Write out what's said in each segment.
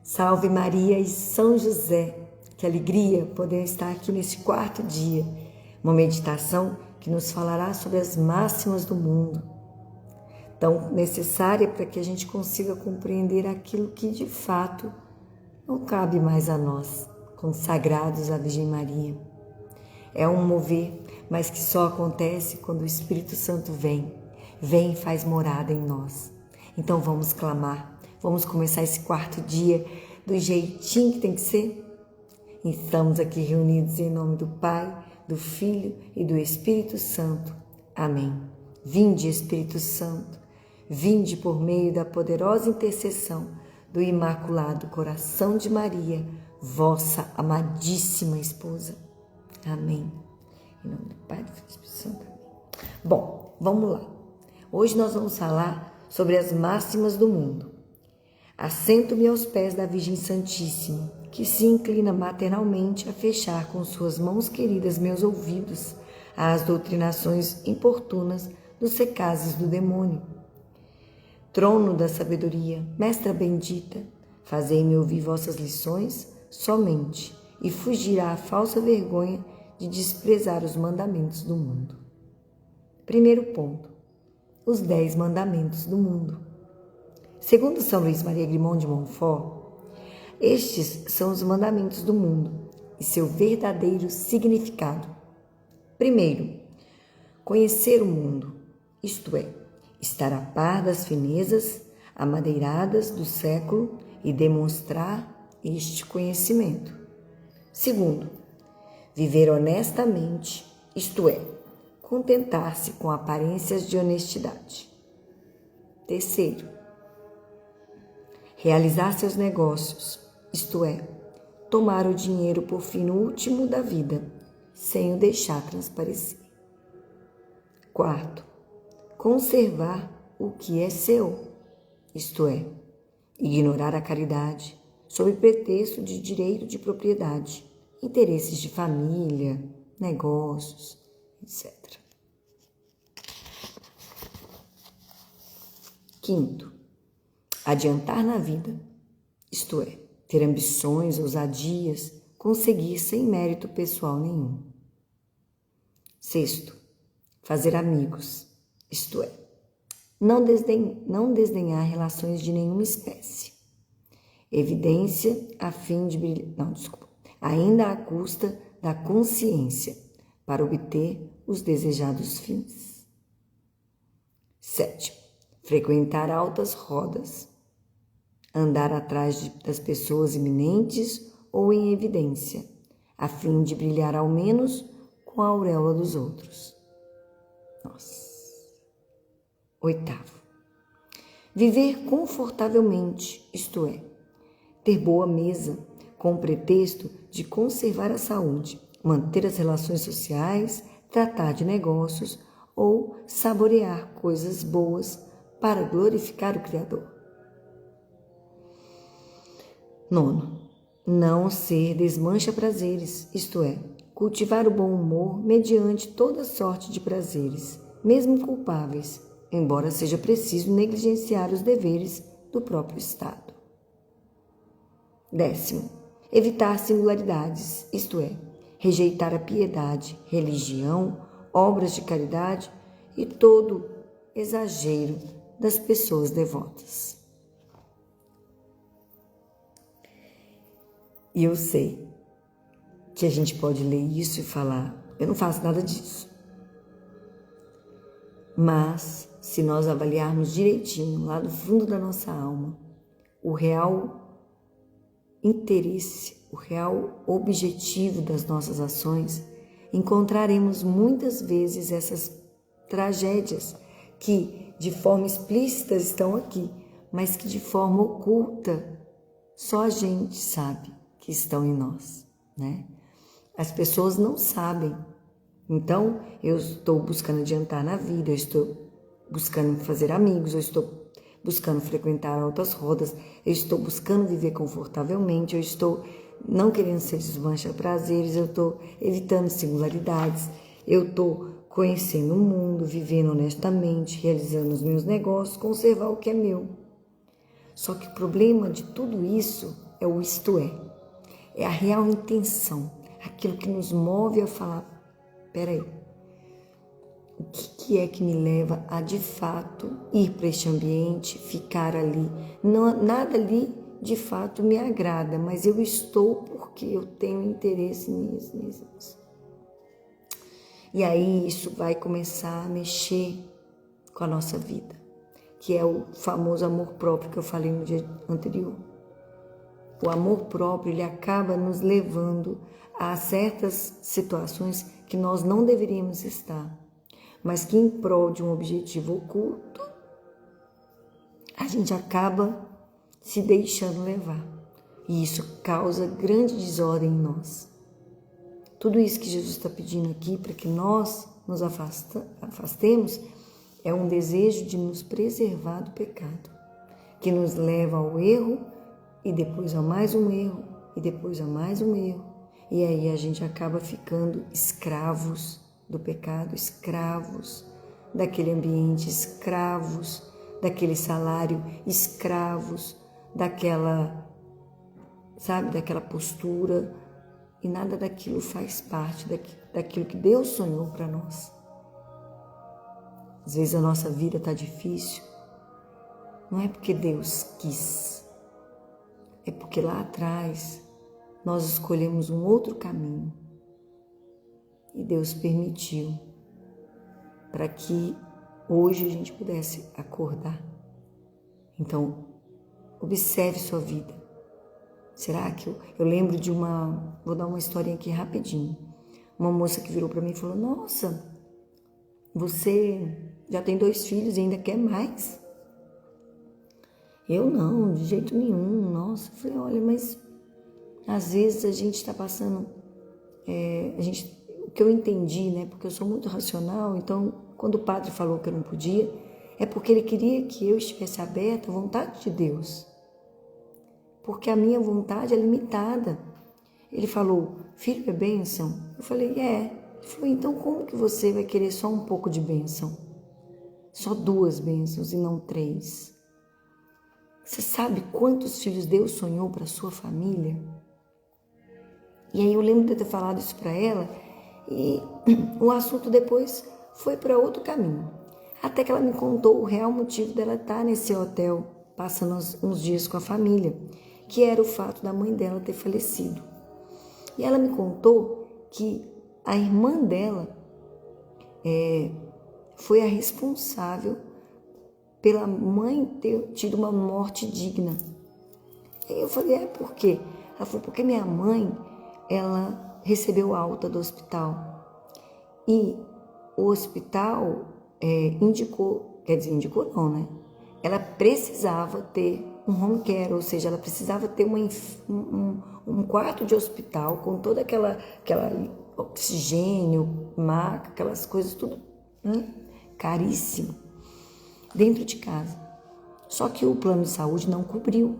Salve Maria e São José, que alegria poder estar aqui neste quarto dia, uma meditação que nos falará sobre as máximas do mundo, tão necessária para que a gente consiga compreender aquilo que de fato não cabe mais a nós, consagrados à Virgem Maria. É um mover, mas que só acontece quando o Espírito Santo vem e faz morada em nós. Então vamos clamar. Vamos começar esse quarto dia do jeitinho que tem que ser? Estamos aqui reunidos em nome do Pai, do Filho e do Espírito Santo. Amém. Vinde, Espírito Santo, vinde por meio da poderosa intercessão do Imaculado Coração de Maria, vossa amadíssima esposa. Amém. Em nome do Pai, do Filho e do Espírito Santo. Amém. Bom, vamos lá. Hoje nós vamos falar sobre as máximas do mundo. Assento-me aos pés da Virgem Santíssima, que se inclina maternalmente a fechar com suas mãos queridas meus ouvidos às doutrinações importunas dos secazes do demônio. Trono da sabedoria, mestra bendita, fazei-me ouvir vossas lições somente, e fugirá a falsa vergonha de desprezar os mandamentos do mundo. Primeiro ponto: os 10 mandamentos do mundo. Segundo São Luís Maria Grimond de Montfort, estes são os mandamentos do mundo e seu verdadeiro significado. Primeiro, conhecer o mundo, isto é, estar a par das finezas amadeiradas do século e demonstrar este conhecimento. Segundo, viver honestamente, isto é, contentar-se com aparências de honestidade. Terceiro, realizar seus negócios, isto é, tomar o dinheiro por fim no último da vida, sem o deixar transparecer. Quarto, conservar o que é seu, isto é, ignorar a caridade, sob pretexto de direito de propriedade, interesses de família, negócios, etc. Quinto, adiantar na vida, isto é, ter ambições, ousadias, conseguir sem mérito pessoal nenhum. Sexto, fazer amigos, isto é, não desdenhar relações de nenhuma espécie. Evidência a fim de brilhar, ainda à custa da consciência, para obter os desejados fins. Sétimo, frequentar altas rodas, andar atrás das pessoas eminentes ou em evidência, a fim de brilhar ao menos com a auréola dos outros. Oitavo, viver confortavelmente, isto é, ter boa mesa, com o pretexto de conservar a saúde, manter as relações sociais, tratar de negócios ou saborear coisas boas para glorificar o Criador. Nono, não ser desmancha-prazeres, isto é, cultivar o bom humor mediante toda sorte de prazeres, mesmo culpáveis, embora seja preciso negligenciar os deveres do próprio Estado. Décimo, evitar singularidades, isto é, rejeitar a piedade, religião, obras de caridade e todo exagero das pessoas devotas. E eu sei que a gente pode ler isso e falar, eu não faço nada disso. Mas, se nós avaliarmos direitinho, lá do fundo da nossa alma, o real interesse, o real objetivo das nossas ações, encontraremos muitas vezes essas tragédias que de forma explícita estão aqui, mas que de forma oculta só a gente sabe que estão em nós, né? As pessoas não sabem. Então, eu estou buscando adiantar na vida, eu estou buscando fazer amigos, eu estou buscando frequentar altas rodas, eu estou buscando viver confortavelmente, eu estou não querendo ser desmancha-prazeres, eu estou evitando singularidades, eu estou conhecendo o mundo, vivendo honestamente, realizando os meus negócios, conservar o que é meu. Só que o problema de tudo isso é o isto é. É a real intenção, aquilo que nos move a falar, peraí, o que é que me leva a de fato ir para este ambiente, ficar ali? Não, nada ali de fato me agrada, mas eu estou porque eu tenho interesse nisso. E aí isso vai começar a mexer com a nossa vida, que é o famoso amor próprio que eu falei no dia anterior. O amor próprio, ele acaba nos levando a certas situações que nós não deveríamos estar, mas que em prol de um objetivo oculto, a gente acaba se deixando levar. E isso causa grande desordem em nós. Tudo isso que Jesus está pedindo aqui para que nós nos afastemos é um desejo de nos preservar do pecado, que nos leva ao erro e depois a mais um erro e depois a mais um erro. E aí a gente acaba ficando escravos do pecado, escravos daquele ambiente, escravos daquele salário, escravos daquela, sabe, daquela postura, e nada daquilo faz parte daquilo que Deus sonhou para nós. Às vezes a nossa vida está difícil, não é porque Deus quis, é porque lá atrás nós escolhemos um outro caminho e Deus permitiu para que hoje a gente pudesse acordar. Então, observe sua vida. Será que eu lembro de vou dar uma historinha aqui rapidinho. Uma moça que virou para mim e falou: nossa, você já tem 2 filhos e ainda quer mais? Eu não, de jeito nenhum. Nossa, eu falei: olha, mas às vezes a gente está passando, o que eu entendi, né? Porque eu sou muito racional, então quando o padre falou que eu não podia, é porque ele queria que eu estivesse aberta à vontade de Deus. Porque a minha vontade é limitada. Ele falou: filho, é bênção? Eu falei: é. Ele falou: então como que você vai querer só um pouco de bênção? Só 2 bênçãos e não 3. Você sabe quantos filhos Deus sonhou para sua família? E aí eu lembro de ter falado isso para ela e o assunto depois foi para outro caminho. Até que ela me contou o real motivo dela estar nesse hotel, passando uns dias com a família, que era o fato da mãe dela ter falecido. E ela me contou que a irmã dela foi a responsável pela mãe ter tido uma morte digna. E eu falei: por quê? Ela falou: porque minha mãe, ela recebeu alta do hospital. E o hospital indicou não, né? Ela precisava ter um home care, ou seja, ela precisava ter um quarto de hospital com toda aquela oxigênio, maca, aquelas coisas tudo, né? Caríssimo, dentro de casa. Só que o plano de saúde não cobriu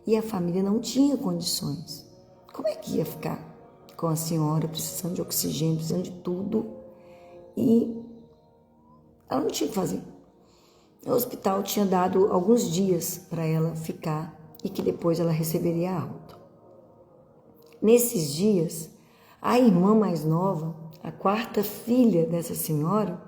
e a família não tinha condições. Como é que ia ficar com a senhora precisando de oxigênio, precisando de tudo, e ela não tinha o que fazer? O hospital tinha dado alguns dias para ela ficar e que depois ela receberia a alta. Nesses dias, a irmã mais nova, a 4ª filha dessa senhora,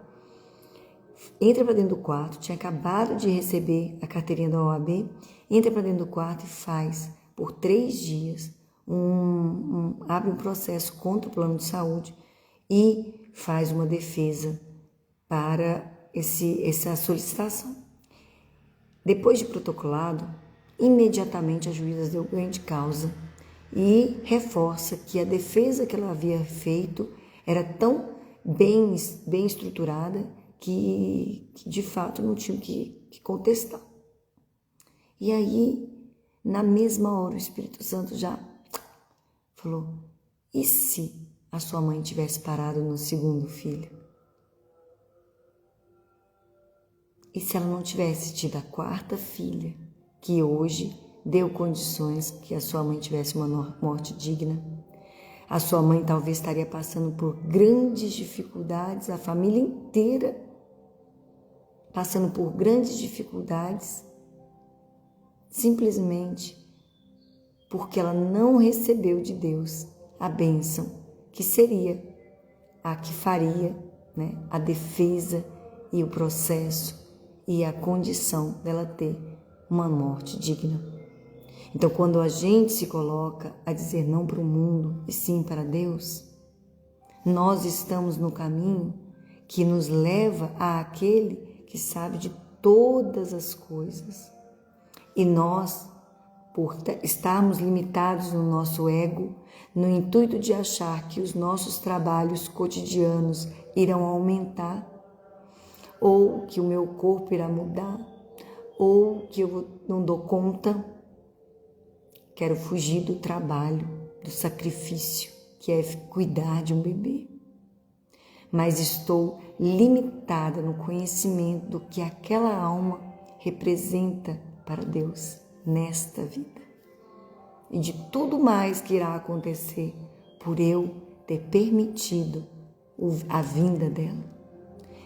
entra para dentro do quarto, tinha acabado de receber a carteirinha da OAB, entra para dentro do quarto e faz, por 3 dias, abre um processo contra o plano de saúde e faz uma defesa para essa solicitação. Depois de protocolado, imediatamente a juíza deu ganho de causa e reforça que a defesa que ela havia feito era tão bem estruturada que de fato não tinha que contestar. E aí, na mesma hora, o Espírito Santo já falou: e se a sua mãe tivesse parado no 2º filho? E se ela não tivesse tido a 4ª filha, que hoje deu condições que a sua mãe tivesse uma morte digna? A sua mãe talvez estaria passando por grandes dificuldades, a família inteira passando por grandes dificuldades, simplesmente porque ela não recebeu de Deus a bênção, que seria a que faria, né, a defesa e o processo e a condição dela ter uma morte digna. Então, quando a gente se coloca a dizer não para o mundo e sim para Deus, nós estamos no caminho que nos leva àquele que sabe de todas as coisas. E nós, por estarmos limitados no nosso ego, no intuito de achar que os nossos trabalhos cotidianos irão aumentar, ou que o meu corpo irá mudar, ou que eu não dou conta, quero fugir do trabalho, do sacrifício, que é cuidar de um bebê. Mas estou limitada no conhecimento do que aquela alma representa para Deus nesta vida. E de tudo mais que irá acontecer por eu ter permitido a vinda dela.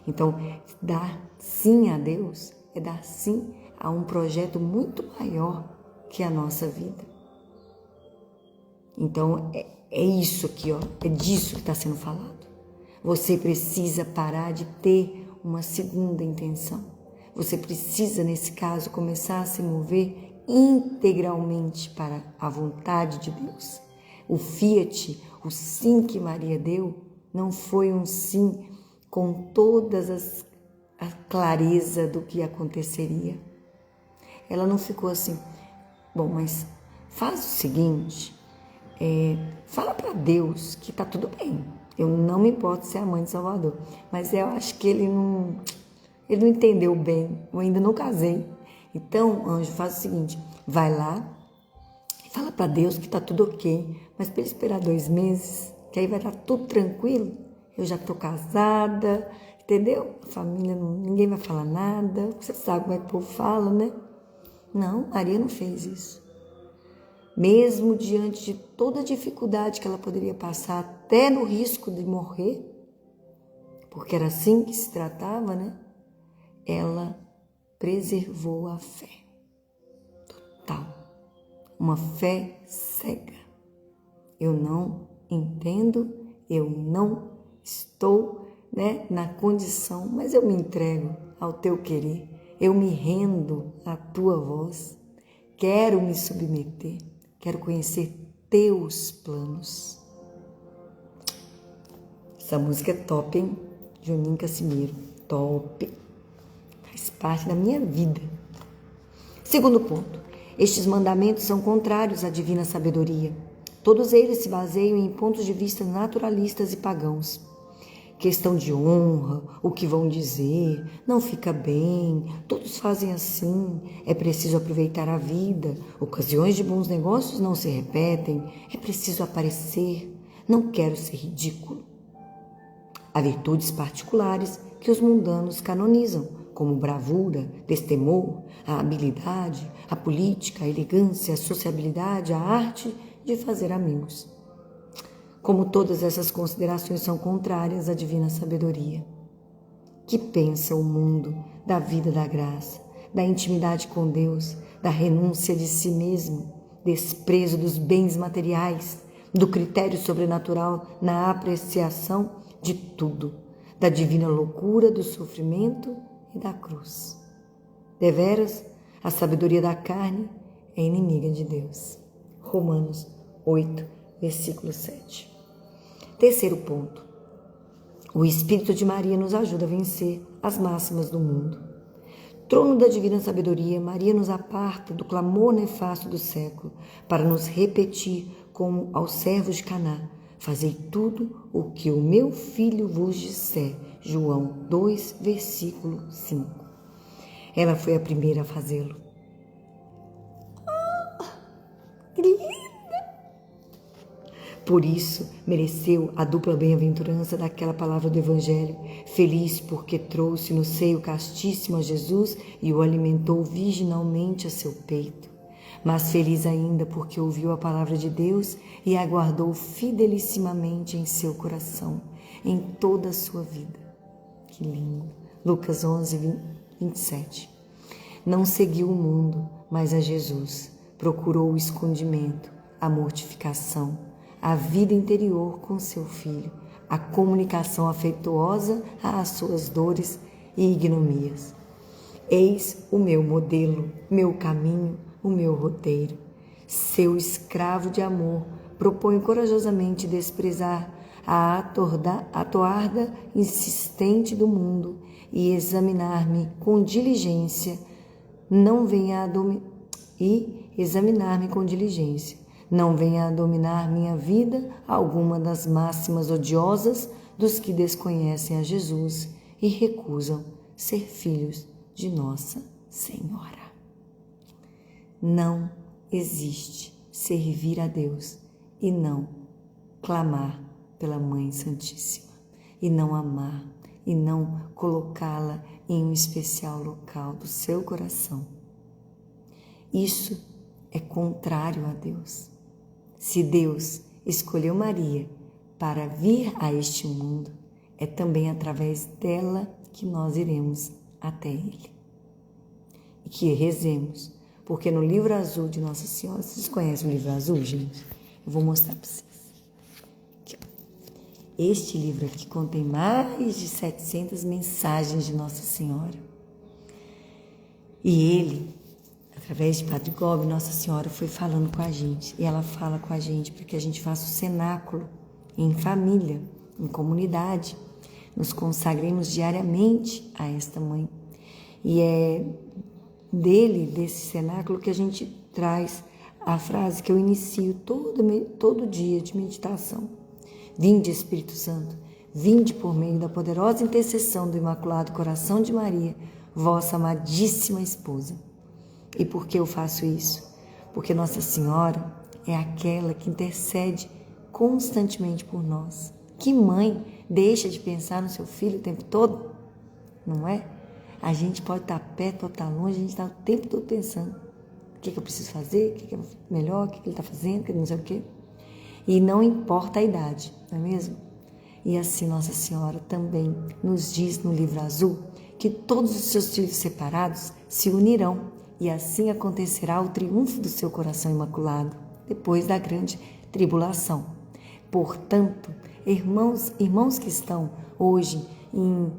Então, dar sim a Deus é dar sim a um projeto muito maior que a nossa vida. Então, é isso aqui, ó, é disso que está sendo falado. Você precisa parar de ter uma segunda intenção. Você precisa, nesse caso, começar a se mover integralmente para a vontade de Deus. O fiat, o sim que Maria deu, não foi um sim com todas a clareza do que aconteceria. Ela não ficou assim, bom, mas faz o seguinte, fala para Deus que tá tudo bem. Eu não me importo ser a mãe de Salvador, mas eu acho que ele não entendeu bem. Eu ainda não casei. Então, anjo, faz o seguinte, vai lá e fala para Deus que tá tudo ok, mas para ele esperar 2 meses, que aí vai estar tudo tranquilo. Eu já tô casada, entendeu? A família, ninguém vai falar nada. Você sabe como é que o povo fala, né? Não, Maria não fez isso. Mesmo diante de toda a dificuldade que ela poderia passar, até no risco de morrer, porque era assim que se tratava, né? Ela preservou a fé total, uma fé cega. Eu não entendo, eu não estou, né, na condição, mas eu me entrego ao teu querer, eu me rendo à tua voz, quero me submeter. Quero conhecer teus planos. Essa música é top, hein? Juninho Casimiro. Top. Faz parte da minha vida. Segundo ponto. Estes mandamentos são contrários à divina sabedoria. Todos eles se baseiam em pontos de vista naturalistas e pagãos. Questão de honra, o que vão dizer, não fica bem, todos fazem assim, é preciso aproveitar a vida, ocasiões de bons negócios não se repetem, é preciso aparecer, não quero ser ridículo. Há virtudes particulares que os mundanos canonizam, como bravura, destemor, a habilidade, a política, a elegância, a sociabilidade, a arte de fazer amigos. Como todas essas considerações são contrárias à divina sabedoria. Que pensa o mundo da vida da graça, da intimidade com Deus, da renúncia de si mesmo, desprezo dos bens materiais, do critério sobrenatural na apreciação de tudo, da divina loucura do sofrimento e da cruz. Deveras, a sabedoria da carne é inimiga de Deus. Romanos 8, versículo 7. Terceiro ponto. O Espírito de Maria nos ajuda a vencer as máximas do mundo. Trono da divina sabedoria, Maria nos aparta do clamor nefasto do século para nos repetir como aos servos de Caná: fazei tudo o que o meu filho vos disser. João 2, versículo 5. Ela foi a primeira a fazê-lo. Que linda! Por isso, mereceu a dupla bem-aventurança daquela palavra do Evangelho. Feliz porque trouxe no seio castíssimo a Jesus e o alimentou virginalmente a seu peito. Mas feliz ainda porque ouviu a palavra de Deus e a guardou fidelissimamente em seu coração, em toda a sua vida. Que lindo! Lucas 11, 27. Não seguiu o mundo, mas a Jesus. Procurou o escondimento, a mortificação, a vida interior com seu Filho, a comunicação afetuosa às suas dores e ignominias. Eis o meu modelo, meu caminho, o meu roteiro. Seu escravo de amor, proponho corajosamente desprezar a atoarda insistente do mundo e examinar-me com diligência, não venha a dominar minha vida alguma das máximas odiosas dos que desconhecem a Jesus e recusam ser filhos de Nossa Senhora. Não existe servir a Deus e não clamar pela Mãe Santíssima, e não amar, e não colocá-la em um especial local do seu coração. Isso é contrário a Deus. Se Deus escolheu Maria para vir a este mundo, é também através dela que nós iremos até Ele. E que rezemos, porque no livro azul de Nossa Senhora, vocês conhecem o livro azul, gente? Eu vou mostrar para vocês. Aqui, ó. Este livro aqui contém mais de 700 mensagens de Nossa Senhora. E ele, através de Padre Gobi, Nossa Senhora foi falando com a gente. E ela fala com a gente para que a gente faça o cenáculo em família, em comunidade. Nos consagremos diariamente a esta mãe. E é desse cenáculo, que a gente traz a frase que eu inicio todo dia de meditação. Vinde, Espírito Santo, vinde por meio da poderosa intercessão do Imaculado Coração de Maria, vossa amadíssima esposa. E por que eu faço isso? Porque Nossa Senhora é aquela que intercede constantemente por nós. Que mãe deixa de pensar no seu filho o tempo todo? Não é? A gente pode estar perto ou estar longe, a gente está o tempo todo pensando. O que eu preciso fazer? O que é melhor? O que ele está fazendo? O que não sei o quê. E não importa a idade, não é mesmo? E assim Nossa Senhora também nos diz no livro azul que todos os seus filhos separados se unirão e assim acontecerá o triunfo do seu coração imaculado depois da grande tribulação. Portanto, irmãos que estão hoje em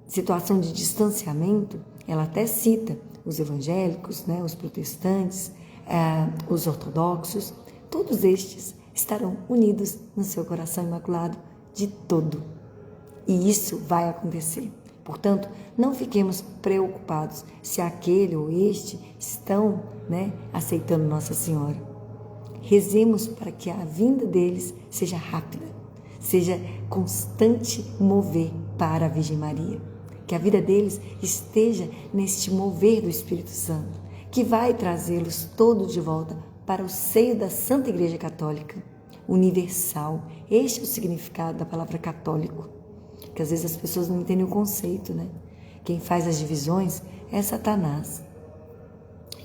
situação de distanciamento, ela até cita os evangélicos, né, os protestantes, os ortodoxos, todos estes estarão unidos no seu coração imaculado de todo. E isso vai acontecer. Portanto, não fiquemos preocupados se aquele ou este estão, aceitando Nossa Senhora. Rezemos para que a vinda deles seja rápida, seja constante mover para a Virgem Maria. Que a vida deles esteja neste mover do Espírito Santo, que vai trazê-los todos de volta para o seio da Santa Igreja Católica, universal. Este é o significado da palavra católico, que às vezes as pessoas não entendem o conceito, né? Quem faz as divisões é Satanás.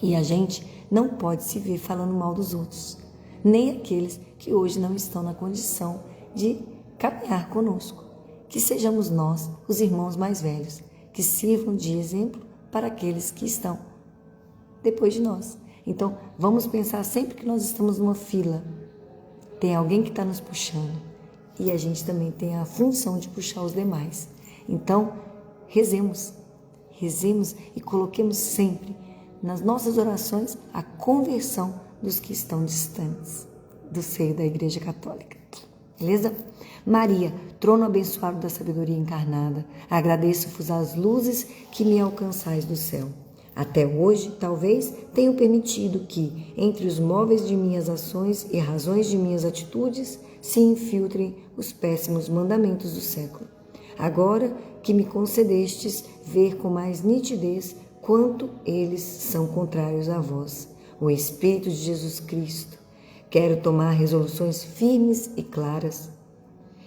E a gente não pode se ver falando mal dos outros, nem aqueles que hoje não estão na condição de caminhar conosco. Que sejamos nós, os irmãos mais velhos, que sirvam de exemplo para aqueles que estão depois de nós. Então, vamos pensar sempre que nós estamos numa fila, tem alguém que está nos puxando e a gente também tem a função de puxar os demais. Então, rezemos e coloquemos sempre nas nossas orações a conversão dos que estão distantes do seio da Igreja Católica. Beleza? Maria, trono abençoado da sabedoria encarnada, agradeço-vos as luzes que me alcançais do céu. Até hoje, talvez, tenho permitido que, entre os móveis de minhas ações e razões de minhas atitudes, se infiltrem os péssimos mandamentos do século. Agora que me concedestes ver com mais nitidez quanto eles são contrários a vós, o Espírito de Jesus Cristo, quero tomar resoluções firmes e claras,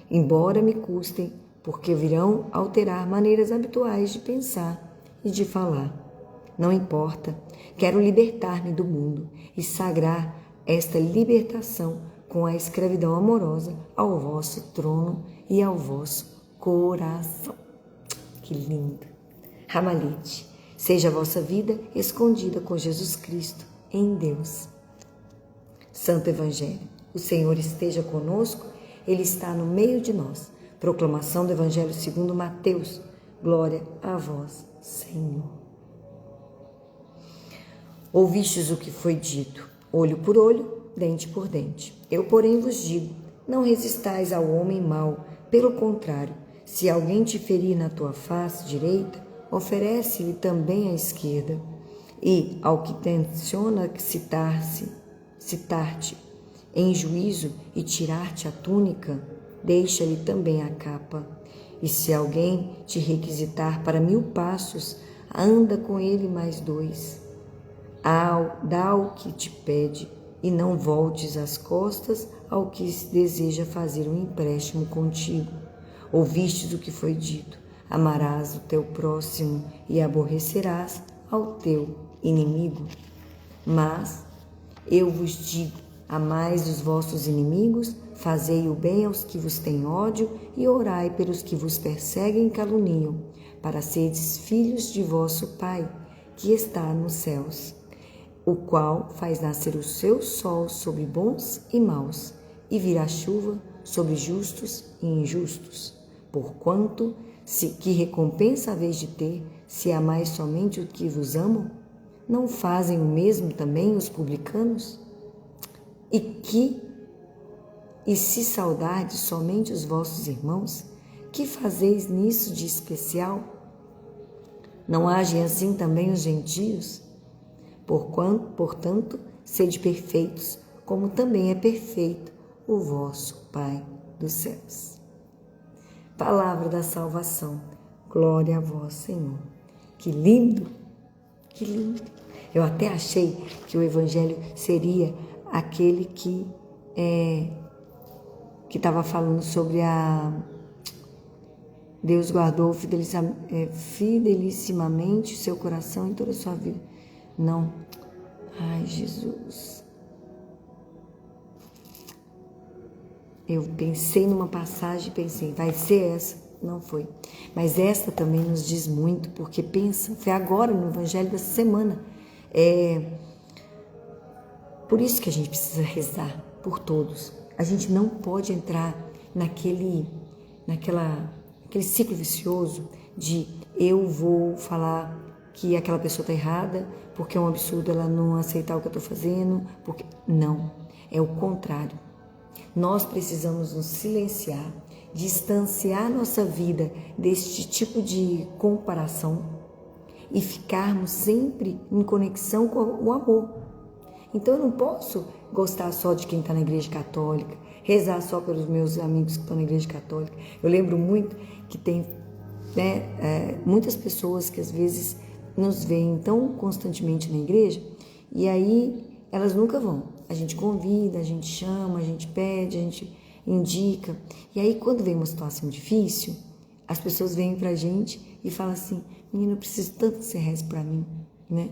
embora me custem, porque virão alterar maneiras habituais de pensar e de falar. Não importa, quero libertar-me do mundo e sagrar esta libertação com a escravidão amorosa ao vosso trono e ao vosso coração. Que lindo! Ramalhete, seja a vossa vida escondida com Jesus Cristo em Deus. Santo Evangelho. O Senhor esteja conosco, Ele está no meio de nós. Proclamação do Evangelho segundo Mateus. Glória a vós, Senhor. Ouvistes o que foi dito, olho por olho, dente por dente. Eu, porém, vos digo, não resistais ao homem mau, pelo contrário, se alguém te ferir na tua face direita, oferece-lhe também a esquerda. E, ao que tenciona citar-te em juízo e tirar-te a túnica, deixa-lhe também a capa. E se alguém te requisitar para 1000 passos, anda com ele mais 2. Dá o que te pede, e não voltes as costas ao que deseja fazer um empréstimo contigo. Ouvistes o que foi dito, amarás o teu próximo e aborrecerás ao teu inimigo. Mas eu vos digo, amais os vossos inimigos, fazei o bem aos que vos têm ódio e orai pelos que vos perseguem e caluniam, para seres filhos de vosso Pai, que está nos céus, o qual faz nascer o seu sol sobre bons e maus, e virá chuva sobre justos e injustos. Porquanto, que recompensa haveis de ter, se amais somente os que vos amam? Não fazem o mesmo também os publicanos? E se saudardes somente os vossos irmãos, que fazeis nisso de especial? Não agem assim também os gentios? Portanto, sede perfeitos, como também é perfeito o vosso Pai dos céus. Palavra da salvação. Glória a vós, Senhor. Que lindo, que lindo. Eu até achei que o Evangelho seria aquele que estava falando sobre Deus guardou fidelissimamente o seu coração em toda a sua vida. Não. Ai, Jesus. Eu pensei numa passagem, pensei, vai ser essa. Não foi. Mas esta também nos diz muito, porque pensa, foi agora no Evangelho dessa semana. Por isso que a gente precisa rezar por todos. A gente não pode entrar naquele ciclo vicioso de eu vou falar que aquela pessoa está errada, porque é um absurdo ela não aceitar o que eu estou fazendo, porque não, é o contrário. Nós precisamos nos silenciar, distanciar nossa vida deste tipo de comparação e ficarmos sempre em conexão com o amor. Então eu não posso gostar só de quem está na igreja católica, rezar só pelos meus amigos que estão na igreja católica. Eu lembro muito que tem muitas pessoas que às vezes nos veem tão constantemente na igreja e aí elas nunca vão. A gente convida, a gente chama, a gente pede, a gente indica. E aí quando vem uma situação difícil, as pessoas vêm pra gente e falam assim, menina, eu preciso tanto que você reze pra mim, né?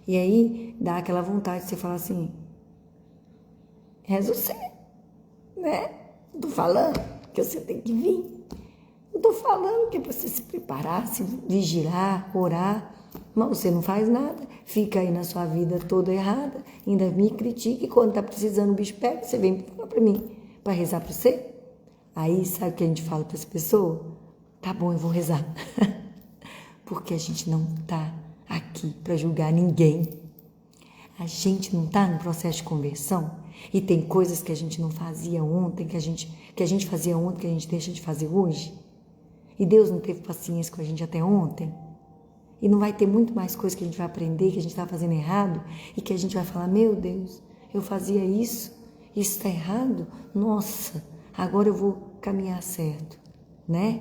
E aí dá aquela vontade de você falar assim, reza você, né? Não tô falando que você tem que vir. Não tô falando que é pra você se preparar, se vigiar, orar. Mas você não faz nada, fica aí na sua vida toda errada, ainda me critica e quando tá precisando o bicho pega, você vem falar pra mim, pra rezar pra você? Aí sabe o que a gente fala pra essa pessoa? Tá bom, eu vou rezar. Porque a gente não tá aqui pra julgar ninguém. A gente não tá no processo de conversão e tem coisas que a gente não fazia ontem, que a gente fazia ontem, que a gente deixa de fazer hoje. E Deus não teve paciência com a gente até ontem. E não vai ter muito mais coisa que a gente vai aprender, que a gente está fazendo errado, e que a gente vai falar, meu Deus, eu fazia isso está errado? Nossa, agora eu vou caminhar certo, né?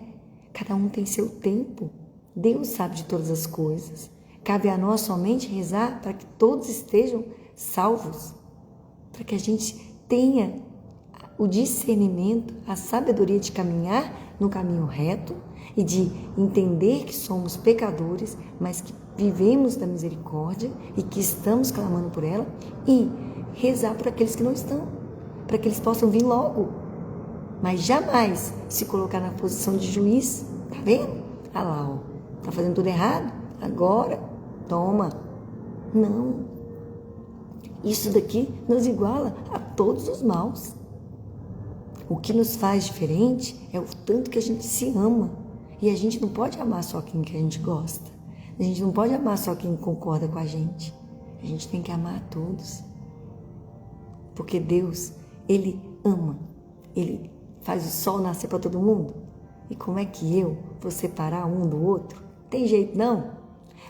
Cada um tem seu tempo. Deus sabe de todas as coisas. Cabe a nós somente rezar para que todos estejam salvos, para que a gente tenha o discernimento, a sabedoria de caminhar no caminho reto e de entender que somos pecadores, mas que vivemos da misericórdia e que estamos clamando por ela e rezar por aqueles que não estão, para que eles possam vir logo, mas jamais se colocar na posição de juiz. Tá vendo? Ah lá, ó, tá fazendo tudo errado? Agora, toma. Não. Isso daqui nos iguala a todos os maus. O que nos faz diferente é o tanto que a gente se ama. E a gente não pode amar só quem que a gente gosta. A gente não pode amar só quem concorda com a gente. A gente tem que amar a todos. Porque Deus, Ele ama. Ele faz o sol nascer para todo mundo. E como é que eu vou separar um do outro? Tem jeito não.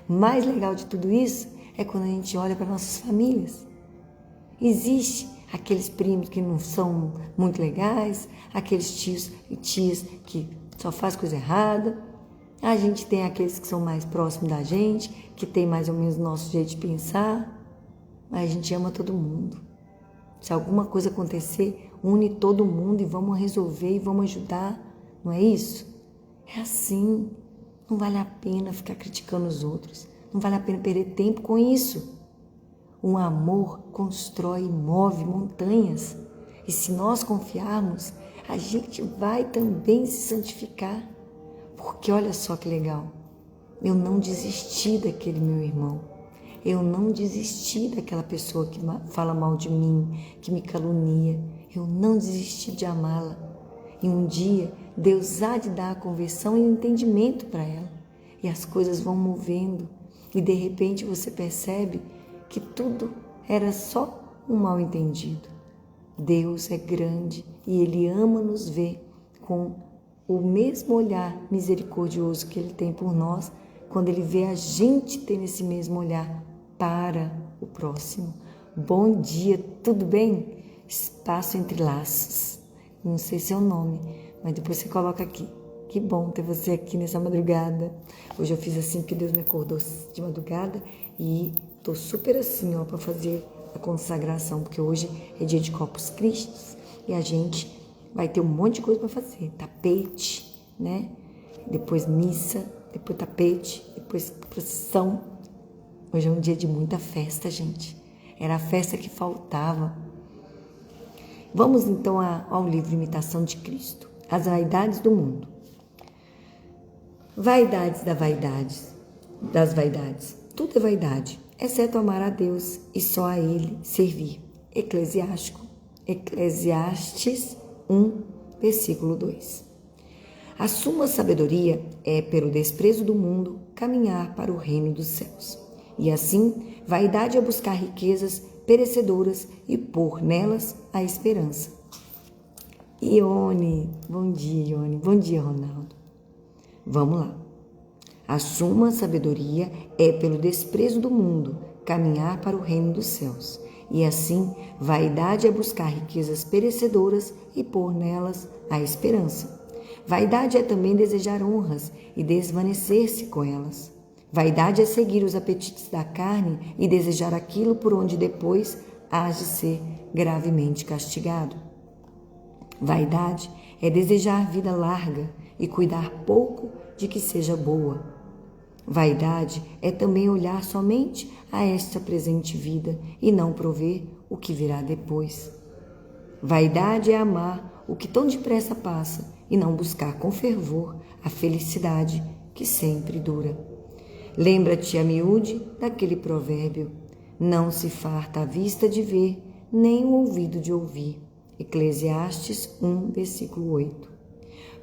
Mais legal de tudo isso é quando a gente olha para nossas famílias. Existe aqueles primos que não são muito legais, aqueles tios e tias que só fazem coisa errada. A gente tem aqueles que são mais próximos da gente, que tem mais ou menos o nosso jeito de pensar, mas a gente ama todo mundo. Se alguma coisa acontecer, une todo mundo e vamos resolver e vamos ajudar, não é isso? É assim, não vale a pena ficar criticando os outros, não vale a pena perder tempo com isso. Um amor constrói e move montanhas. E se nós confiarmos, a gente vai também se santificar. Porque olha só que legal. Eu não desisti daquele meu irmão. Eu não desisti daquela pessoa que fala mal de mim, que me calunia. Eu não desisti de amá-la. E um dia, Deus há de dar a conversão e o entendimento para ela. E as coisas vão movendo. E de repente você percebe que tudo era só um mal-entendido. Deus é grande e Ele ama nos ver com o mesmo olhar misericordioso que Ele tem por nós, quando Ele vê a gente tendo esse mesmo olhar para o próximo. Bom dia, tudo bem? Espaço entre laços. Não sei seu nome, mas depois você coloca aqui. Que bom ter você aqui nessa madrugada. Hoje eu fiz assim porque Deus me acordou de madrugada e tô super assim, ó, para fazer a consagração, porque hoje é dia de Corpus Christi e a gente vai ter um monte de coisa para fazer. Tapete, né? Depois missa, depois tapete, depois procissão. Hoje é um dia de muita festa, gente. Era a festa que faltava. Vamos então ao livro Imitação de Cristo. As vaidades do mundo. Vaidades das vaidades. Tudo é vaidade, exceto amar a Deus e só a Ele servir. Eclesiastes 1, versículo 2. A suma sabedoria é, pelo desprezo do mundo, caminhar para o reino dos céus. E assim, vaidade é buscar riquezas perecedoras e pôr nelas a esperança. Ione, bom dia, Ione. Bom dia, Ronaldo. Vamos lá. A suma sabedoria é, pelo desprezo do mundo, caminhar para o reino dos céus. E assim, vaidade é buscar riquezas perecedoras e pôr nelas a esperança. Vaidade é também desejar honras e desvanecer-se com elas. Vaidade é seguir os apetites da carne e desejar aquilo por onde depois hás de ser gravemente castigado. Vaidade é desejar vida larga e cuidar pouco de que seja boa. Vaidade é também olhar somente a esta presente vida e não prover o que virá depois. Vaidade é amar o que tão depressa passa e não buscar com fervor a felicidade que sempre dura. Lembra-te a miúde daquele provérbio: não se farta a vista de ver, nem o ouvido de ouvir. Eclesiastes 1, versículo 8.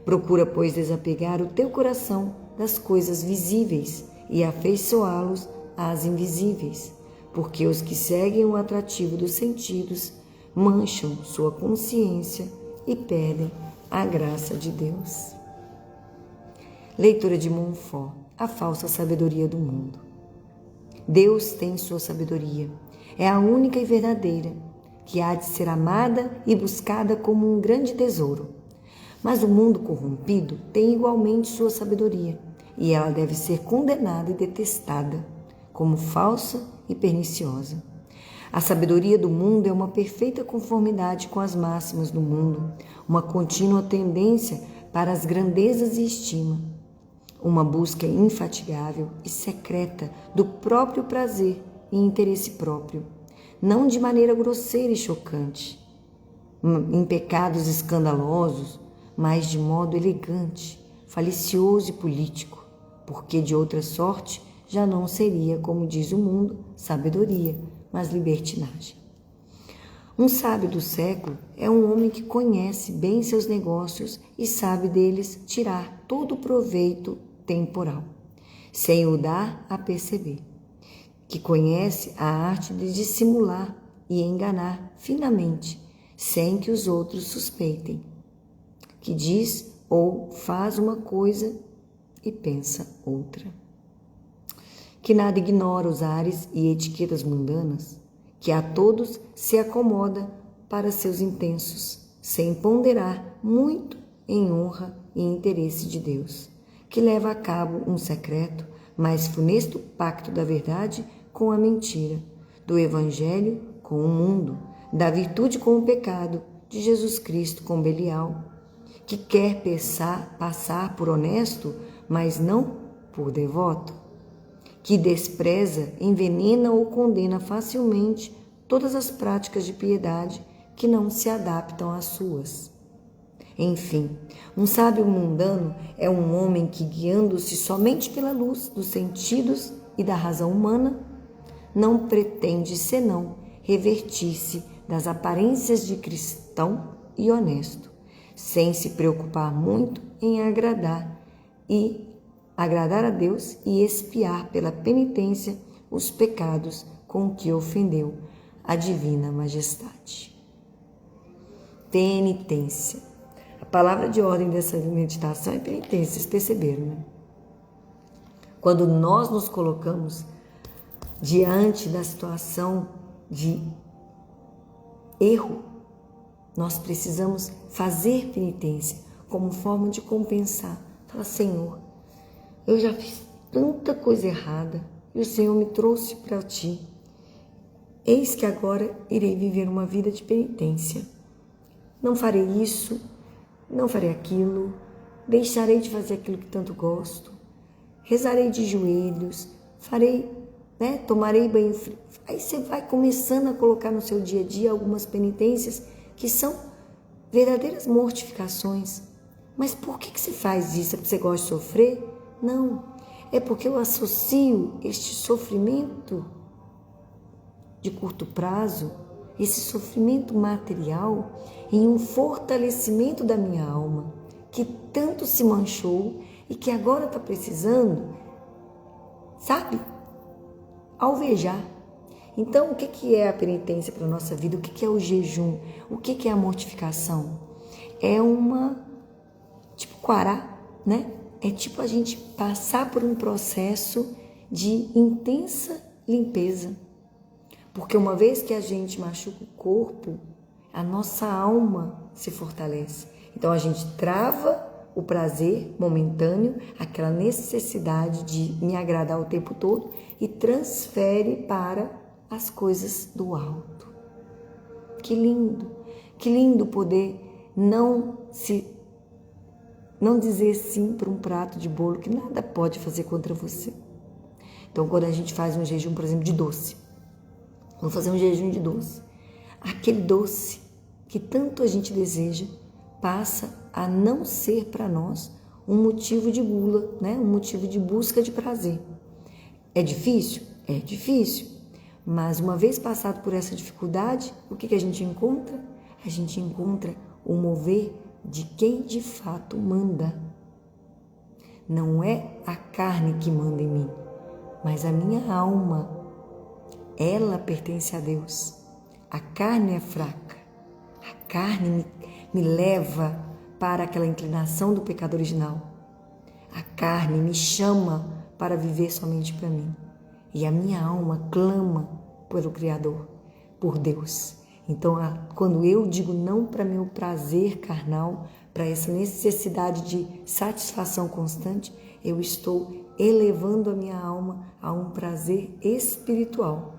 Procura, pois, desapegar o teu coração das coisas visíveis e afeiçoá-los às invisíveis, porque os que seguem o atrativo dos sentidos mancham sua consciência e perdem a graça de Deus. Leitura de Montfort: a falsa sabedoria do mundo. Deus tem sua sabedoria, é a única e verdadeira, que há de ser amada e buscada como um grande tesouro. Mas o mundo corrompido tem igualmente sua sabedoria, e ela deve ser condenada e detestada, como falsa e perniciosa. A sabedoria do mundo é uma perfeita conformidade com as máximas do mundo, uma contínua tendência para as grandezas e estima, uma busca infatigável e secreta do próprio prazer e interesse próprio, não de maneira grosseira e chocante, em pecados escandalosos, mas de modo elegante, falicioso e político, porque de outra sorte já não seria, como diz o mundo, sabedoria, mas libertinagem. Um sábio do século é um homem que conhece bem seus negócios e sabe deles tirar todo o proveito temporal, sem o dar a perceber, que conhece a arte de dissimular e enganar finamente, sem que os outros suspeitem, que diz ou faz uma coisa e pensa outra, que nada ignora os ares e etiquetas mundanas, que a todos se acomoda para seus intensos, sem ponderar muito em honra e interesse de Deus, que leva a cabo um secreto, mas funesto pacto da verdade com a mentira, do Evangelho com o mundo, da virtude com o pecado, de Jesus Cristo com Belial, que quer passar por honesto, mas não por devoto, que despreza, envenena ou condena facilmente todas as práticas de piedade que não se adaptam às suas. Enfim, um sábio mundano é um homem que, guiando-se somente pela luz dos sentidos e da razão humana, não pretende senão revertir-se das aparências de cristão e honesto, sem se preocupar muito em agradar a Deus e expiar pela penitência os pecados com que ofendeu a divina majestade. Penitência. A palavra de ordem dessa meditação é penitência, vocês perceberam, né? Quando nós nos colocamos diante da situação de erro, nós precisamos fazer penitência como forma de compensar. Fala, Senhor, eu já fiz tanta coisa errada e o Senhor me trouxe para Ti. Eis que agora irei viver uma vida de penitência. Não farei isso, não farei aquilo, deixarei de fazer aquilo que tanto gosto, rezarei de joelhos, tomarei banho frio. Aí você vai começando a colocar no seu dia a dia algumas penitências que são verdadeiras mortificações. Mas por que você faz isso? É porque você gosta de sofrer? Não, é porque eu associo este sofrimento de curto prazo, esse sofrimento material, em um fortalecimento da minha alma, que tanto se manchou e que agora está precisando, alvejar. Então, o que é a penitência para a nossa vida? O que é o jejum? O que é a mortificação? É tipo quará, né? É tipo a gente passar por um processo de intensa limpeza. Porque uma vez que a gente machuca o corpo, a nossa alma se fortalece. Então a gente trava o prazer momentâneo, aquela necessidade de me agradar o tempo todo e transfere para as coisas do alto. Que lindo poder não dizer sim para um prato de bolo que nada pode fazer contra você. Então quando a gente faz um jejum, por exemplo, de doce, vamos fazer um jejum de doce. Aquele doce que tanto a gente deseja passa a não ser para nós um motivo de gula, né? Um motivo de busca de prazer. É difícil? É difícil. Mas uma vez passado por essa dificuldade, o que a gente encontra? A gente encontra o mover de quem de fato manda. Não é a carne que manda em mim, mas a minha alma. Ela pertence a Deus. A carne é fraca. A carne me leva para aquela inclinação do pecado original. A carne me chama para viver somente para mim. E a minha alma clama pelo Criador, por Deus. Então, quando eu digo não para meu prazer carnal, para essa necessidade de satisfação constante, eu estou elevando a minha alma a um prazer espiritual.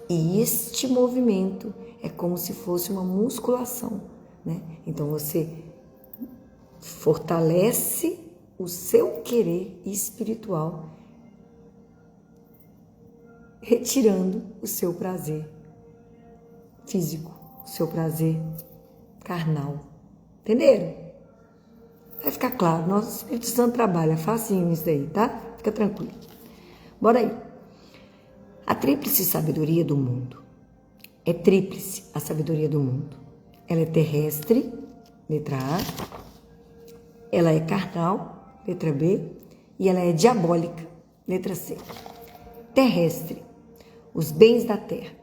E este movimento é como se fosse uma musculação, né? Então você fortalece o seu querer espiritual, retirando o seu prazer físico, o seu prazer carnal. Entenderam? Vai ficar claro, nosso Espírito Santo trabalha facinho isso daí, tá? Fica tranquilo. Bora aí. A tríplice sabedoria do mundo, É tríplice a sabedoria do mundo. Ela é terrestre, letra A. Ela é carnal, letra B. E ela é diabólica, letra C. Terrestre, os bens da terra.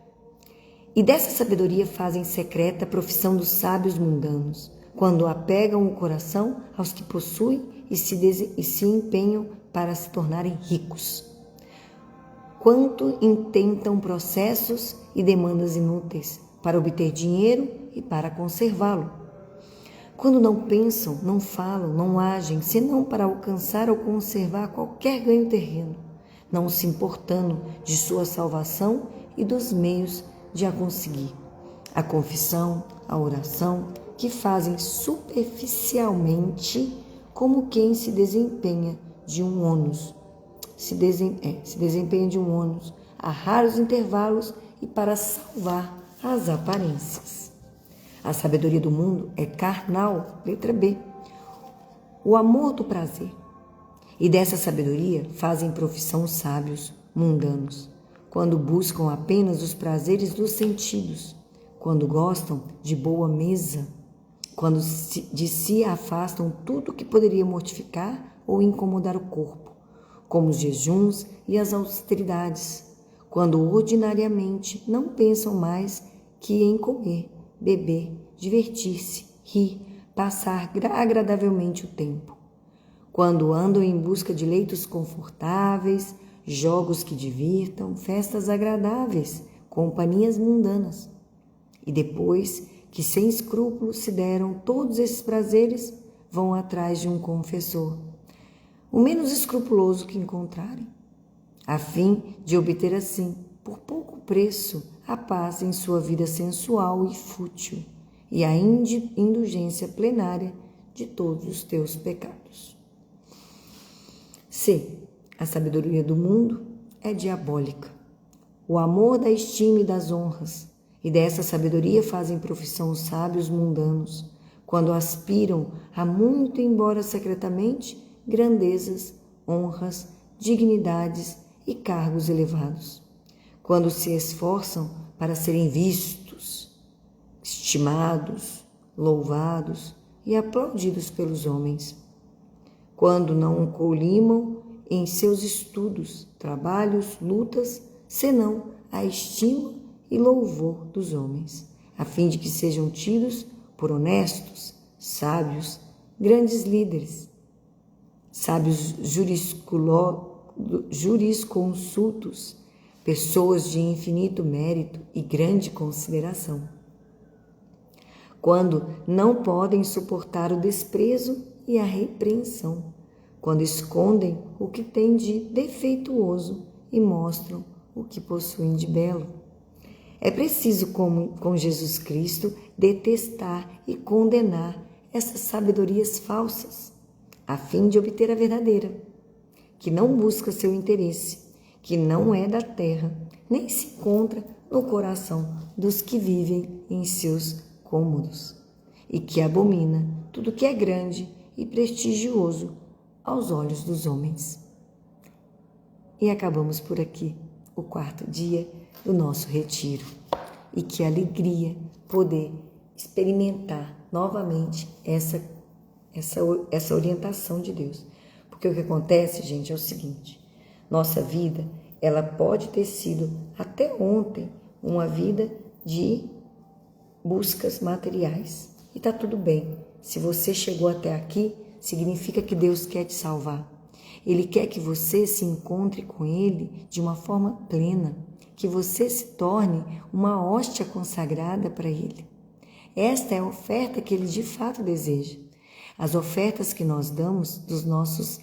E dessa sabedoria fazem secreta a profissão dos sábios mundanos, quando apegam o coração aos que possuem e se empenham para se tornarem ricos. Quanto intentam processos e demandas inúteis para obter dinheiro e para conservá-lo. Quando não pensam, não falam, não agem, senão para alcançar ou conservar qualquer ganho terreno, não se importando de sua salvação e dos meios de a conseguir. A confissão, a oração, que fazem superficialmente como quem se desempenha de um ônus. Se desempenha de um ônus a raros intervalos e para salvar as aparências. A sabedoria do mundo é carnal, letra B. O amor do prazer. E dessa sabedoria fazem profissão os sábios mundanos, quando buscam apenas os prazeres dos sentidos, quando gostam de boa mesa, quando de si afastam tudo que poderia mortificar ou incomodar o corpo, como os jejuns e as austeridades, quando ordinariamente não pensam mais que em comer, beber, divertir-se, rir, passar agradavelmente o tempo. Quando andam em busca de leitos confortáveis, jogos que divirtam, festas agradáveis, companhias mundanas. E depois que sem escrúpulos se deram todos esses prazeres, vão atrás de um confessor, o menos escrupuloso que encontrarem, a fim de obter assim, por pouco preço, a paz em sua vida sensual e fútil e a indulgência plenária de todos os teus pecados. C. A sabedoria do mundo é diabólica. O amor da estima e das honras, e dessa sabedoria fazem profissão os sábios mundanos, quando aspiram a muito, embora secretamente, grandezas, honras, dignidades e cargos elevados. Quando se esforçam para serem vistos, estimados, louvados e aplaudidos pelos homens. Quando não colimam em seus estudos, trabalhos, lutas, senão a estima e louvor dos homens, a fim de que sejam tidos por honestos, sábios, grandes líderes, sábios jurisconsultos, pessoas de infinito mérito e grande consideração. Quando não podem suportar o desprezo e a repreensão, quando escondem o que têm de defeituoso e mostram o que possuem de belo. É preciso, como com Jesus Cristo, detestar e condenar essas sabedorias falsas, a fim de obter a verdadeira, que não busca seu interesse, que não é da terra, nem se encontra no coração dos que vivem em seus cômodos, e que abomina tudo que é grande e prestigioso aos olhos dos homens. E acabamos por aqui o 4º dia do nosso retiro. E que alegria poder experimentar novamente essa orientação de Deus. Porque o que acontece, gente, é o seguinte: nossa vida, ela pode ter sido até ontem uma vida de buscas materiais. E está tudo bem. Se você chegou até aqui, significa que Deus quer te salvar. Ele quer que você se encontre com Ele de uma forma plena, que você se torne uma hóstia consagrada para Ele. Esta é a oferta que Ele de fato deseja. As ofertas que nós damos dos nossos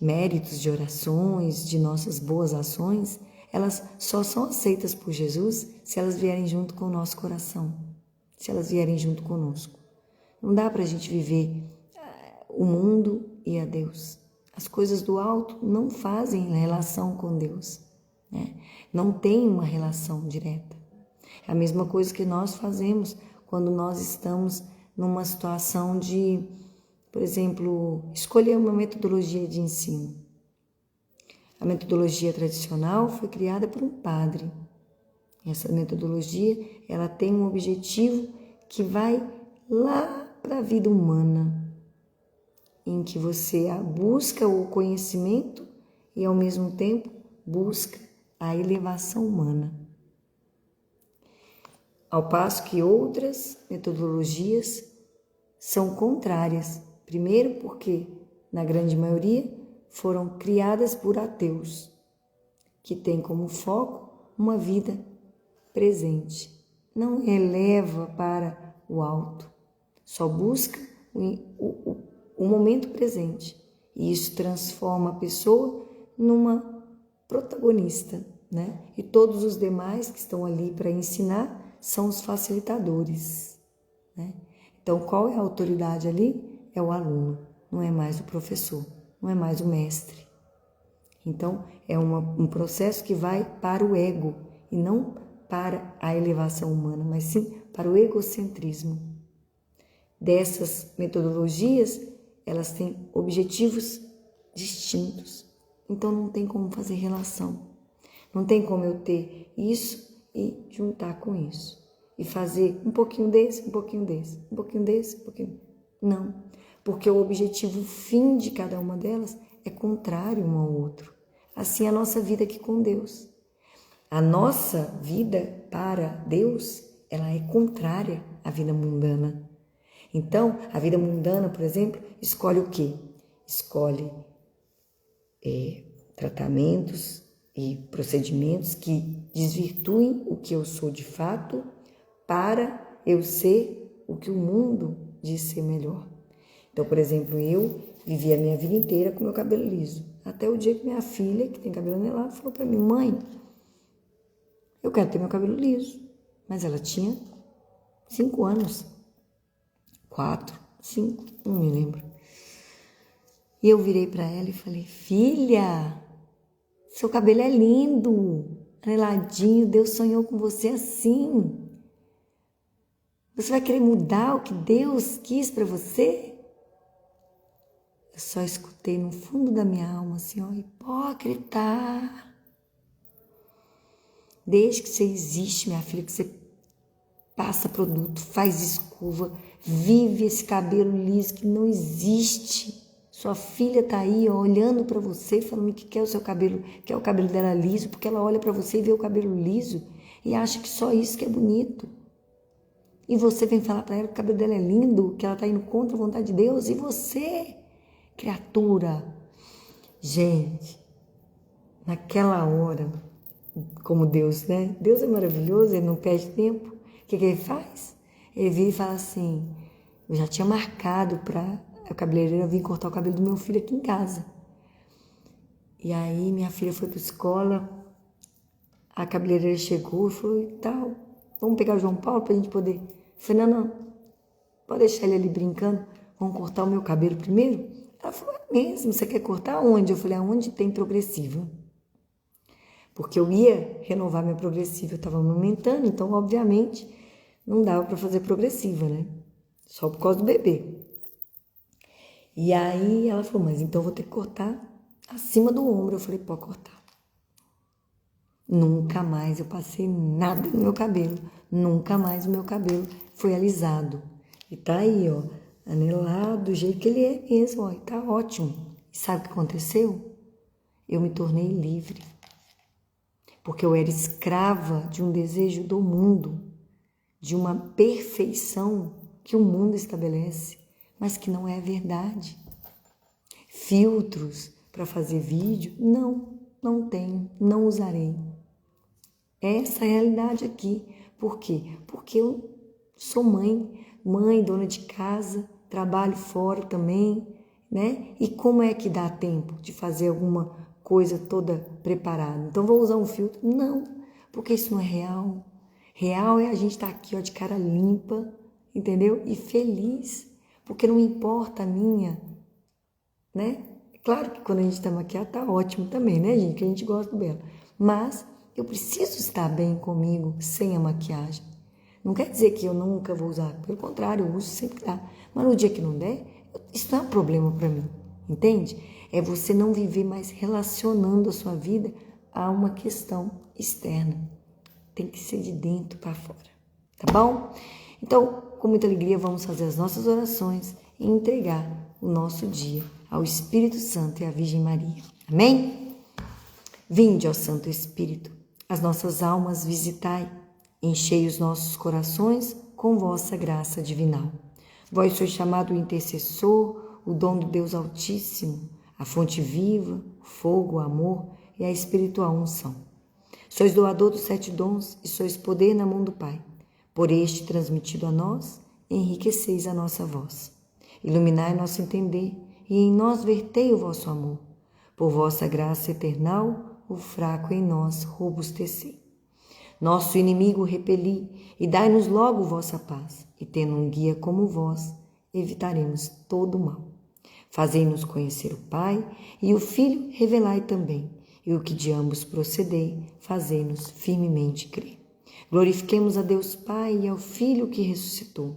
méritos de orações, de nossas boas ações, elas só são aceitas por Jesus se elas vierem junto com o nosso coração, se elas vierem junto conosco. Não dá para a gente viver o mundo e a Deus. As coisas do alto não fazem relação com Deus, né? Não tem uma relação direta. É a mesma coisa que nós fazemos quando nós estamos numa situação de, por exemplo, escolher uma metodologia de ensino. A metodologia tradicional foi criada por um padre. Essa metodologia, ela tem um objetivo que vai lá para a vida humana, em que você busca o conhecimento e, ao mesmo tempo, busca a elevação humana. Ao passo que outras metodologias são contrárias. Primeiro porque, na grande maioria, foram criadas por ateus, que têm como foco uma vida presente. Não eleva para o alto, só busca o momento presente. E isso transforma a pessoa numa protagonista, né? E todos os demais que estão ali para ensinar são os facilitadores, né? Então, qual é a autoridade ali? É o aluno, não é mais o professor, não é mais o mestre. Então, é um processo que vai para o ego e não para a elevação humana, mas sim para o egocentrismo. Dessas metodologias, elas têm objetivos distintos. Então, não tem como fazer relação. Não tem como eu ter isso e juntar com isso. E fazer um pouquinho desse, um pouquinho desse, um pouquinho desse, um pouquinho. Não, porque o objetivo fim de cada uma delas é contrário um ao outro. Assim, a nossa vida aqui com Deus. A nossa vida para Deus, ela é contrária à vida mundana. Então, a vida mundana, por exemplo, escolhe o quê? Escolhe tratamentos e procedimentos que desvirtuem o que eu sou de fato para eu ser o que o mundo diz ser melhor. Então, por exemplo, eu vivi a minha vida inteira com meu cabelo liso. Até o dia que minha filha, que tem cabelo anelado, falou para mim: mãe, eu quero ter meu cabelo liso. Mas ela tinha 5 anos. 4, 5, não me lembro. E eu virei para ela e falei: filha, seu cabelo é lindo, aneladinho, Deus sonhou com você assim. Você vai querer mudar o que Deus quis para você? Eu só escutei no fundo da minha alma assim: ó, hipócrita. Desde que você existe, minha filha, que você passa produto, faz escova, vive esse cabelo liso que não existe. Sua filha tá aí, ó, olhando para você, falando que quer o seu cabelo, quer o cabelo dela liso, porque ela olha para você e vê o cabelo liso e acha que só isso que é bonito. E você vem falar para ela que o cabelo dela é lindo, que ela tá indo contra a vontade de Deus. E você, criatura? Gente, naquela hora, como Deus, né? Deus é maravilhoso, Ele não perde tempo. O que Ele faz? Ele vira e fala assim: eu já tinha marcado para a cabeleireira vir cortar o cabelo do meu filho aqui em casa. E aí minha filha foi para a escola, a cabeleireira chegou e falou: e tal, vamos pegar o João Paulo para a gente poder... Eu falei: não, pode deixar ele ali brincando, vamos cortar o meu cabelo primeiro? Ela falou: é mesmo, você quer cortar onde? Eu falei: aonde tem progressiva. Porque eu ia renovar minha progressiva, eu estava amamentando, então obviamente não dava para fazer progressiva, né? Só por causa do bebê. E aí ela falou: mas então eu vou ter que cortar acima do ombro. Eu falei: pode cortar. Nunca mais eu passei nada no meu cabelo. Nunca mais o meu cabelo foi alisado. E tá aí, ó, anelado do jeito que ele é mesmo, ó, e tá ótimo. E sabe o que aconteceu? Eu me tornei livre. Porque eu era escrava de um desejo do mundo, de uma perfeição que o mundo estabelece, mas que não é verdade. Filtros para fazer vídeo, não tenho, não usarei. Essa é a realidade aqui. Por quê? Porque eu sou mãe, dona de casa, trabalho fora também, né? E como é que dá tempo de fazer alguma coisa toda preparada? Então vou usar um filtro? Não, porque isso não é real. Real é a gente estar aqui, ó, de cara limpa, entendeu? E feliz, porque não importa a minha, né? Claro que quando a gente está maquiada tá ótimo também, né, gente? Que a gente gosta dela. Mas eu preciso estar bem comigo sem a maquiagem. Não quer dizer que eu nunca vou usar. Pelo contrário, eu uso sempre que dá. Mas no dia que não der, isso não é um problema para mim. Entende? É você não viver mais relacionando a sua vida a uma questão externa. tem que ser de dentro para fora, tá bom? Então, com muita alegria, vamos fazer as nossas orações e entregar o nosso dia ao Espírito Santo e à Virgem Maria. Amém? Vinde, ó Santo Espírito, as nossas almas visitai, enchei os nossos corações com vossa graça divinal. Vós sois chamado o intercessor, o dom do Deus Altíssimo, a fonte viva, o fogo, o amor e a espiritual unção. Sois doador dos 7 dons e sois poder na mão do Pai. Por este transmitido a nós, enriqueceis a nossa voz. Iluminai nosso entender e em nós vertei o vosso amor. Por vossa graça eternal, o fraco em nós robustecei. Nosso inimigo repeli e dai-nos logo vossa paz. E tendo um guia como vós, evitaremos todo o mal. Fazei-nos conhecer o Pai e o Filho revelai também. E o que de ambos procedei, fazei-nos firmemente crer. Glorifiquemos a Deus Pai e ao Filho que ressuscitou,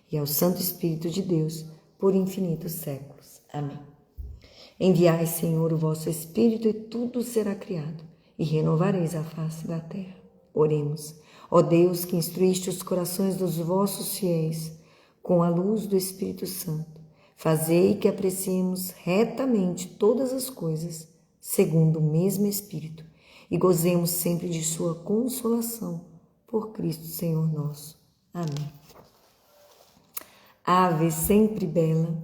e ao Santo Espírito de Deus, por infinitos séculos. Amém. Enviai, Senhor, o vosso Espírito, e tudo será criado, e renovareis a face da terra. Oremos. Ó Deus, que instruíste os corações dos vossos fiéis com a luz do Espírito Santo, fazei que apreciemos retamente todas as coisas, segundo o mesmo Espírito, e gozemos sempre de sua consolação, por Cristo Senhor nosso. Amém. Ave sempre bela,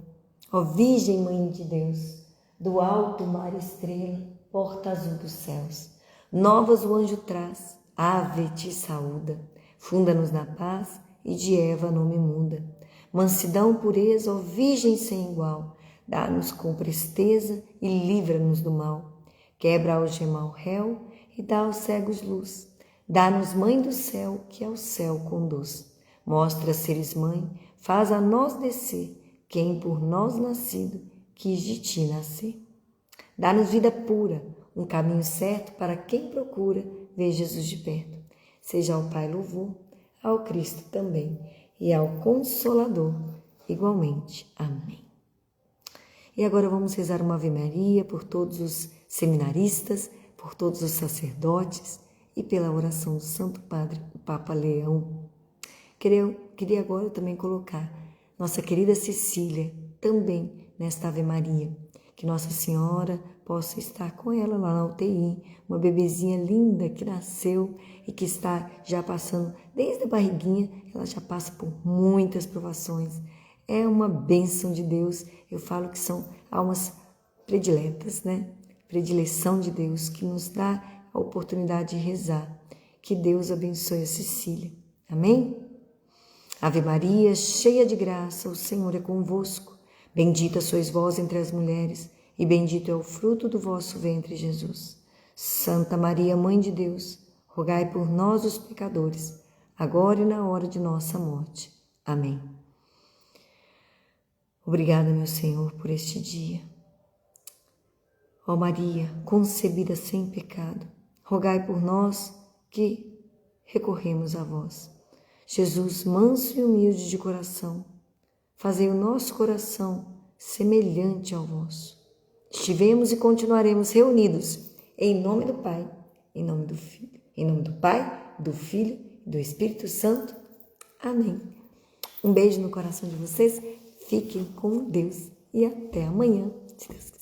ó Virgem Mãe de Deus, do alto mar estrela, porta azul dos céus, novas o anjo traz, ave te saúda, funda-nos na paz e de Eva nome muda. Mansidão, pureza, ó Virgem sem igual, dá-nos com presteza e livra-nos do mal. Quebra a algema ao réu e dá aos cegos luz. Dá-nos, Mãe do céu, que ao céu conduz. Mostra seres mãe, faz a nós descer, quem por nós nascido quis de ti nascer. Dá-nos vida pura, um caminho certo para quem procura ver Jesus de perto. Seja ao Pai louvor, ao Cristo também, e ao Consolador igualmente. Amém. E agora vamos rezar uma Ave Maria por todos os seminaristas, por todos os sacerdotes e pela oração do Santo Padre, o Papa Leão. Queria agora também colocar nossa querida Cecília também nesta Ave Maria, que Nossa Senhora possa estar com ela lá na UTI, uma bebezinha linda que nasceu e que está já passando, desde a barriguinha, ela já passa por muitas provações. É uma bênção de Deus, eu falo que são almas prediletas, né? Predileção de Deus, que nos dá a oportunidade de rezar. Que Deus abençoe a Cecília. Amém? Ave Maria, cheia de graça, o Senhor é convosco. Bendita sois vós entre as mulheres, e bendito é o fruto do vosso ventre, Jesus. Santa Maria, Mãe de Deus, rogai por nós, os pecadores, agora e na hora de nossa morte. Amém. Obrigada, meu Senhor, por este dia. Ó Maria, concebida sem pecado, rogai por nós que recorremos a vós. Jesus, manso e humilde de coração, fazei o nosso coração semelhante ao vosso. Estivemos e continuaremos reunidos em nome do Pai, em nome do Filho, em nome do Pai, do Filho e do Espírito Santo. Amém. Um beijo no coração de vocês, fiquem com Deus e até amanhã, se Deus quiser.